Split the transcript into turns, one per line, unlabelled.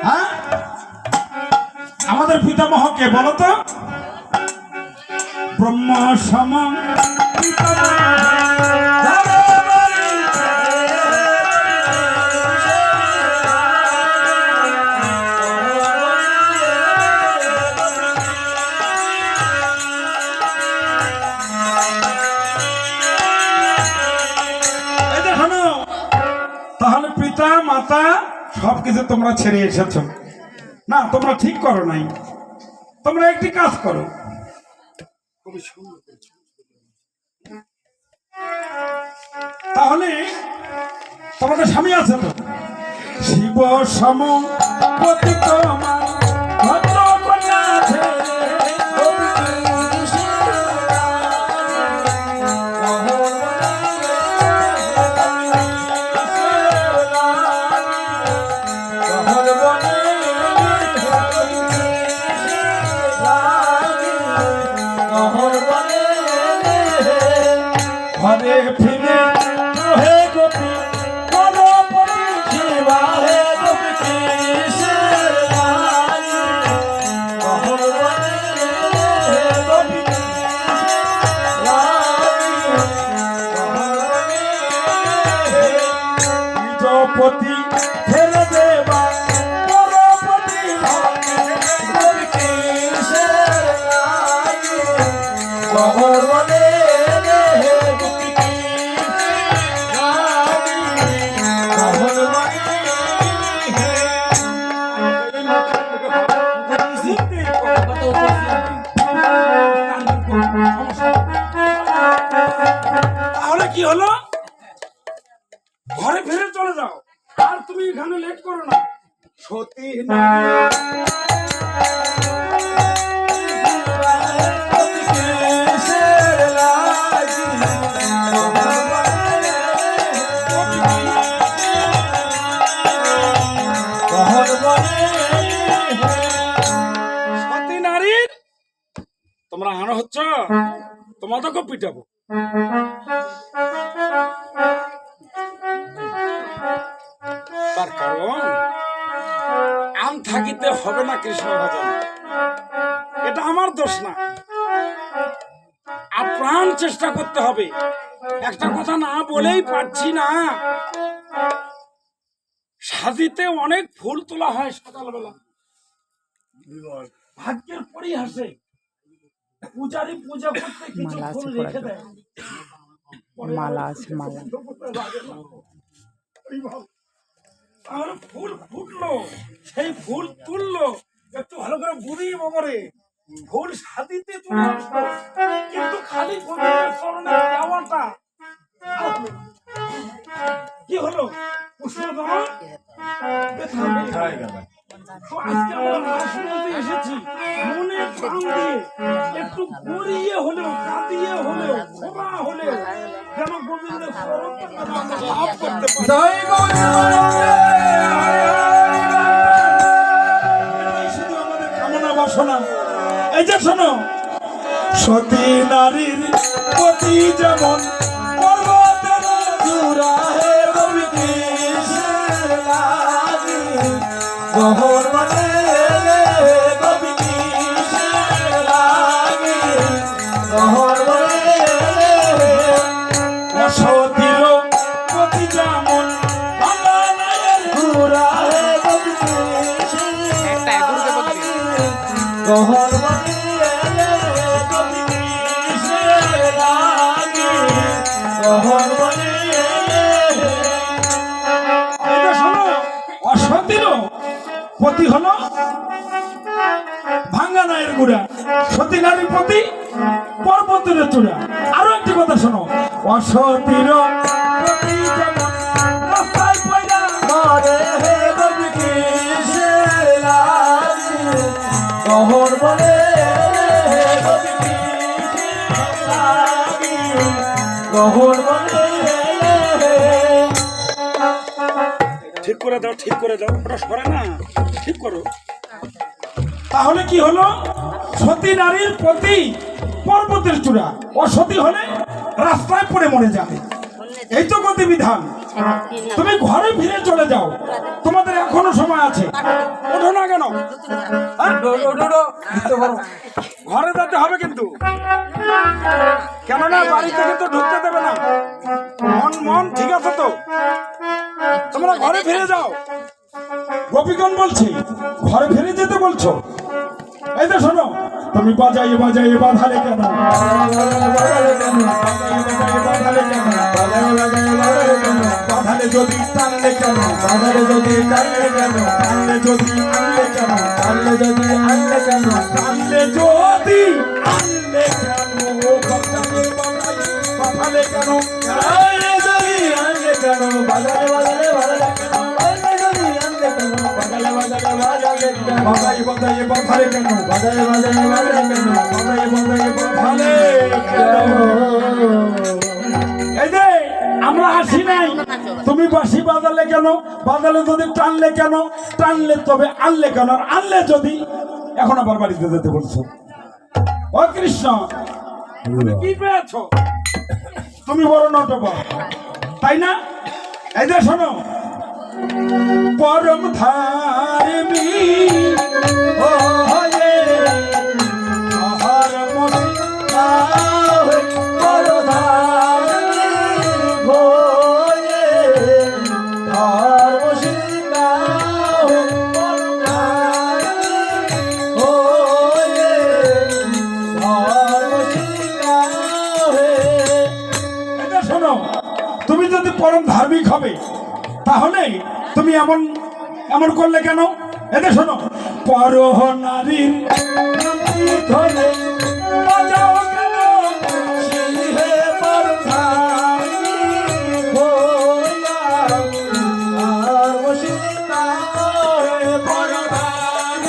হ্যাঁ, আমাদের পিতামহ কে বলো তো? ব্রহ্ম সম তাহলে পিতা মাতা সবকিছু তোমরা ছেড়ে এসেছো না, তোমরা ঠিক করো নাই। তোমরা একটি কাজ করো, তাহলে তোমাদের স্বামী আছে তো? শিব সম পতি তোমার ভদ্র কন্যা আছে, ঘরে ফিরে হে গোপী পরপতি শিবা হে গোপী কৃষ্ণের রানী গহর বনে হে গোপী রানী গহর বনে নিজপতি ফেলে দেবা পরপতি ভাবে গোপী কৃষ্ণের রানী গহর বনে তাহলে কি হলো? ঘরে ফিরে চলে যাও, আর তুমি এখানে লেট করো না। সতী নারীর তোমরা আনো হচ্ছ, তোমাদেরকে পিটাবো। তার কারণ আম থাকিতে হবে না কৃষ্ণ ভজন, এটা আমার দোষ না। আপ্রাণ চেষ্টা করতে হবে। একটা কথা না বলেই পারছি না, সাজিতে অনেক ফুল তোলা হয় সকালবেলা, ভাগ্যের পরিহাসে পূজারি পূজা করতে কিছু ফুল রেখে দেয়। মালা আছে, মালা আর ফুল ফুটলো, সেই ফুল তুললো, একটু ভালো করে বুঝিয়ে বাবারে ফুল সাজিতে চলে আসলো, কিন্তু খালি গোবিন্দের চরণে যাওয়াটা কি হলো? পুষ্পধন আজকে আমরা রাসমণিতে এসেছি, মনে প্রাণ দিয়ে একটু গড়িয়ে হলেও, কাঁদিয়ে হলেও, খোলা হলেও যেন গোবিন্দের চরণটা লাভ করতে পারি। শুধু আমাদের কামনা বাসনা। এই যে শোনো, সতী নারীর পতি যেমন পর্বতের চূড়া হে গোপী কৃষ্ণের রানী গহর বনে গোপী কৃষ্ণের রানী গহর বনে সতীর পতি যেমন বাংলার চূড়া হে গোপী কৃষ্ণের রানী গহর বনে গোপী কৃষ্ণের রানী গহর বনে। অসতীরও পতি হলো ভাঙ্গা নায়ের গুড়া, সতী নারীর পতি পর্বতের চূড়া। আরো একটি কথা শোনো, অসতীর পতি যেমন রাস্তায় পয়রা মরে হে গোপী কৃষ্ণের রানী গহর বনে গোপী কৃষ্ণের রানী গহর বনে। ঠিক করে দাও, ঠিক করে দাও, ওটা সরে না, ঠিক করো। তাহলে কি হলো? সতী নারীর পতি পর্বতের চূড়া, অসতী হলে রাস্তায় পড়ে মরে যাবে, এই তো গতিবিধান। তুমি ঘরে ফিরে চলে যাও, তোমাদের এখনো সময় আছে। ওঠো না কেন? হ্যাঁ? ঘরে যেতে হবে কিন্তু, কেননা বাড়িতে কিন্তু ঢুকতে দেবে না। মন মন ঠিক আছে তো? তোমরা ঘরে ফিরে যাও। গোপীগণ বলছি, ঘরে ফিরে যেতে বলছো। এই তো শোনো, তুমি বাজাইয়ে বাজাইয়ে বাঁধালে কেন? বাঁধালে যদি টানলে কেন? বাঁধালে যদি টানলে কেন? টানলে যদি আনলে কেন? টানলে যদি আনলে কেন? টানলে যদি আনলে কেন? বাঁধালে কেন? টানলে যদি আনলে কেন? বাজারে বাজারে বাজারে কেন? বাজাই বাজাই বাঁধালে কেন? বাজাই বাজাই বাজালে কেন? বাজাই বাজাই বাঁধালে কেন? এই যে আমরা আসি নাই, তুমি বাঁশি বাজালে কেন? বাজালে যদি টানলে কেন? টানলে তবে আনলে কেন? আর আনলে যদি এখন আবার বাড়িতে যেতে বলছো। ও কৃষ্ণ, তুমি কি পেয়েছো? তুমি বড় নটবা, তাই না? এই যে শোনো, পরম ধার্মী ও হয়ে আহার মনে শোনো, তুমি যদি পরম ধার্মিক হবে তাহলে তুমি এমন এমন করলে কেন? এতে শোনো, পর নারীর ধরে